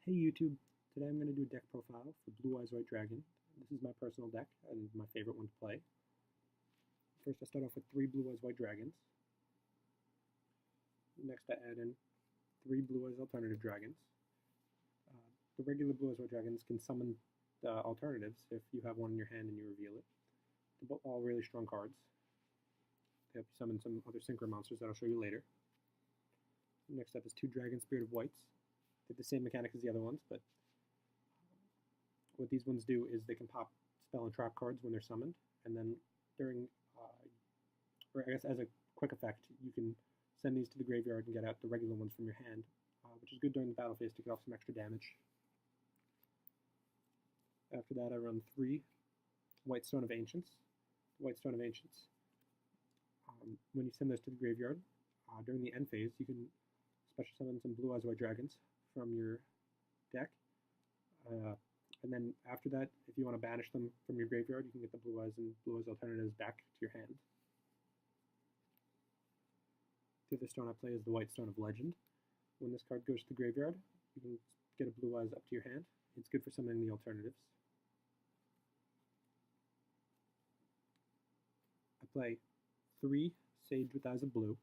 Hey YouTube, today I'm going to do a deck profile for Blue Eyes White Dragon. This is my personal deck and my favorite one to play. First I start off with 3 Blue Eyes White Dragons. Next I add in 3 Blue Eyes Alternative Dragons. The regular Blue Eyes White Dragons can summon the alternatives if you have one in your hand and you reveal it. They're all really strong cards. They help you summon some other synchro monsters that I'll show you later. Next up is 2 Dragon Spirit of Whites. They have the same mechanic as the other ones, but what these ones do is they can pop spell and trap cards when they're summoned, and then during, or I guess as a quick effect, you can send these to the graveyard and get out the regular ones from your hand, which is good during the battle phase to get off some extra damage. After that, I run 3 White Stone of Ancients. White Stone of Ancients, when you send those to the graveyard, during the end phase, you can special summon some Blue Eyes White Dragons from your deck. And then after that, if you want to banish them from your graveyard, you can get the Blue Eyes and Blue Eyes alternatives back to your hand. The other stone I play is the White Stone of Legend. When this card goes to the graveyard, you can get a Blue Eyes up to your hand. It's good for summoning the alternatives. I play 3 Sage with Eyes of Blue.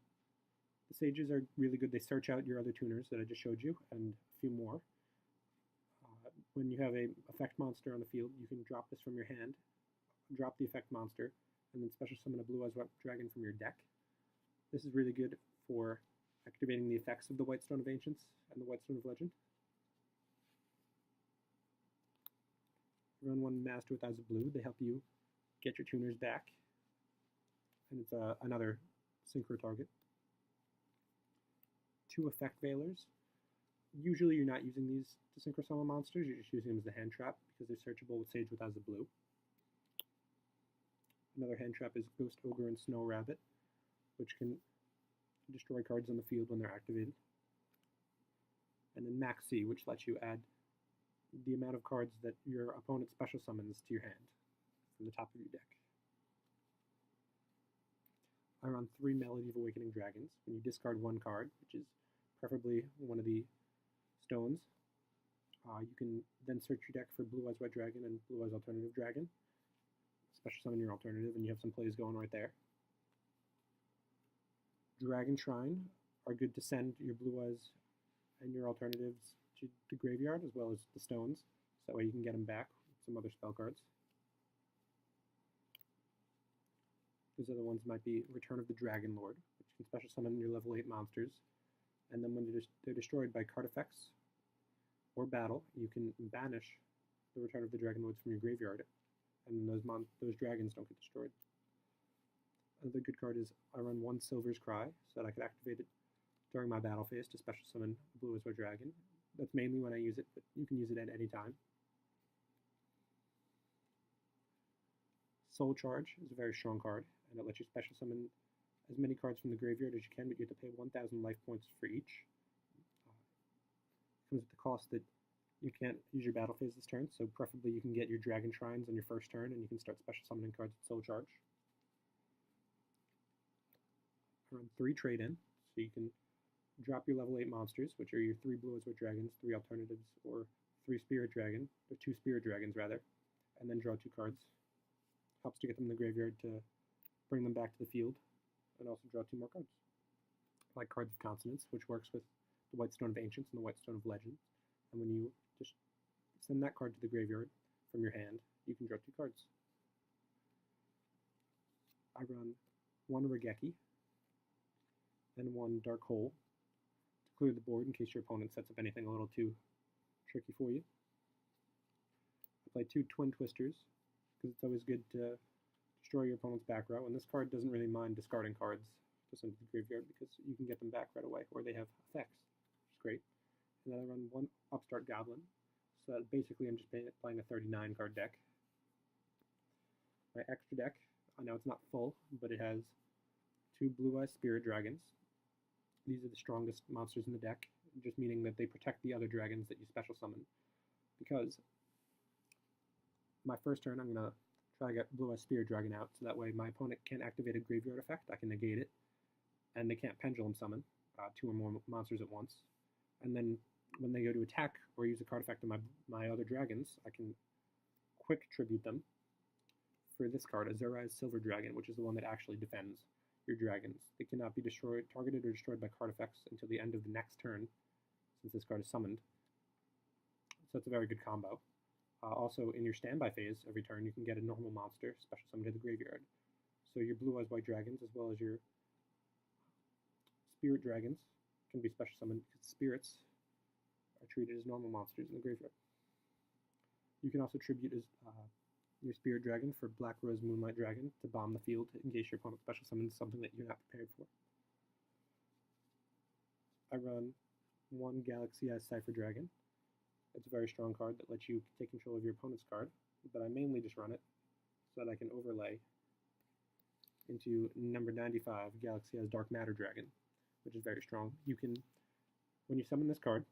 The Sages are really good. They search out your other tuners that I just showed you, and a few more. When you have a effect monster on the field, you can drop this from your hand, drop the effect monster, and then special summon a Blue Eyes White Dragon from your deck. This is really good for activating the effects of the White Stone of Ancients and the White Stone of Legend. Run 1 Master with Eyes of Blue. They help you get your tuners back, and it's another synchro target. 2 Effect Veilers. Usually you're not using these to synchro summon monsters, you're just using them as a hand trap because they're searchable with Sage with Eyes of Blue. Another hand trap is Ghost Ogre and Snow Rabbit, which can destroy cards on the field when they're activated. And then Max C, which lets you add the amount of cards that your opponent special summons to your hand from the top of your deck. I run 3 Melody of Awakening Dragons. When you discard 1 card, which is preferably one of the stones, you can then search your deck for Blue Eyes White Dragon and Blue Eyes Alternative Dragon. Special summon your alternative, and you have some plays going right there. Dragon Shrine are good to send your Blue Eyes and your alternatives to the graveyard, as well as the stones, so that way you can get them back with some other spell cards. Those other ones might be Return of the Dragon Lord, which can special summon your level 8 monsters, and then when they're destroyed by card effects or battle, you can banish the Return of the Dragon Lords from your graveyard, and those dragons don't get destroyed. Another good card is I run 1 Silver's Cry, so that I could activate it during my battle phase to special summon Blue Eyes White Dragon. That's mainly when I use it, but you can use it at any time. Soul Charge is a very strong card, and it lets you special summon as many cards from the graveyard as you can, but you have to pay 1,000 life points for each. It comes at the cost that you can't use your battle phase this turn, so preferably you can get your Dragon Shrines on your first turn, and you can start special summoning cards with Soul Charge. I run 3 Trade-In, so you can drop your level 8 monsters, which are your 3 Blue Eyes White Dragons, 3 alternatives, or 3 Spirit Dragon, or 2 Spirit Dragons rather, and then draw 2 cards. Helps to get them in the graveyard to bring them back to the field, and also draw 2 more cards. I like Cards of Consonance, which works with the White Stone of Ancients and the White Stone of Legend. And when you just send that card to the graveyard from your hand, you can draw 2 cards. I run 1 Regeki and 1 Dark Hole to clear the board in case your opponent sets up anything a little too tricky for you. I play 2 Twin Twisters, because it's always good to destroy your opponent's back row, and this card doesn't really mind discarding cards to send to the graveyard because you can get them back right away, or they have effects, which is great. And then I run 1 Upstart Goblin, so that basically I'm just playing a 39 card deck. My extra deck, I know it's not full, but it has 2 Blue Eyes Spirit Dragons. These are the strongest monsters in the deck, just meaning that they protect the other dragons that you special summon. Because my first turn, I'm going to try to get Blue Eyes Spirit Dragon out, so that way my opponent can't activate a graveyard effect, I can negate it, and they can't Pendulum Summon 2 or more monsters at once. And then when they go to attack or use a card effect on my other dragons, I can quick tribute them for this card, Azuri's Silver Dragon, which is the one that actually defends your dragons. They cannot be targeted or destroyed by card effects until the end of the next turn, since this card is summoned. So it's a very good combo. Also, in your standby phase, every turn you can get a normal monster special summoned to the graveyard. So your blue eyes white dragons, as well as your spirit dragons, can be special summoned because spirits are treated as normal monsters in the graveyard. You can also tribute your spirit dragon for Black Rose Moonlight Dragon to bomb the field in case your opponent special summons something that you're not prepared for. I run one Galaxy Eyes Cipher Dragon. It's a very strong card that lets you take control of your opponent's card, but I mainly just run it so that I can overlay into number 95 Galaxy Eyes Dark Matter Dragon, which is very strong. You can, when you summon this card,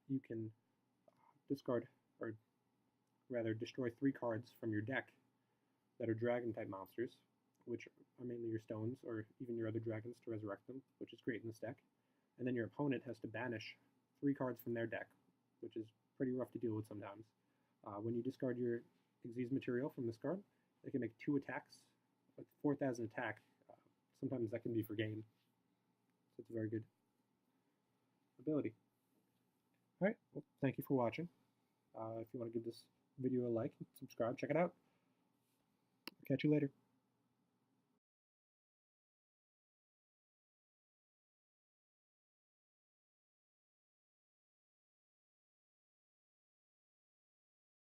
you can discard, or rather destroy 3 cards from your deck that are dragon-type monsters, which are mainly your stones or even your other dragons to resurrect them, which is great in this deck. And then your opponent has to banish 3 cards from their deck, which is pretty rough to deal with sometimes. When you discard your Xyz material from this card, they can make 2 attacks, like 4,000 attack. Sometimes that can be for game. So it's a very good ability. Alright, well, thank you for watching. If you want to give this video a like and subscribe, check it out. I'll catch you later.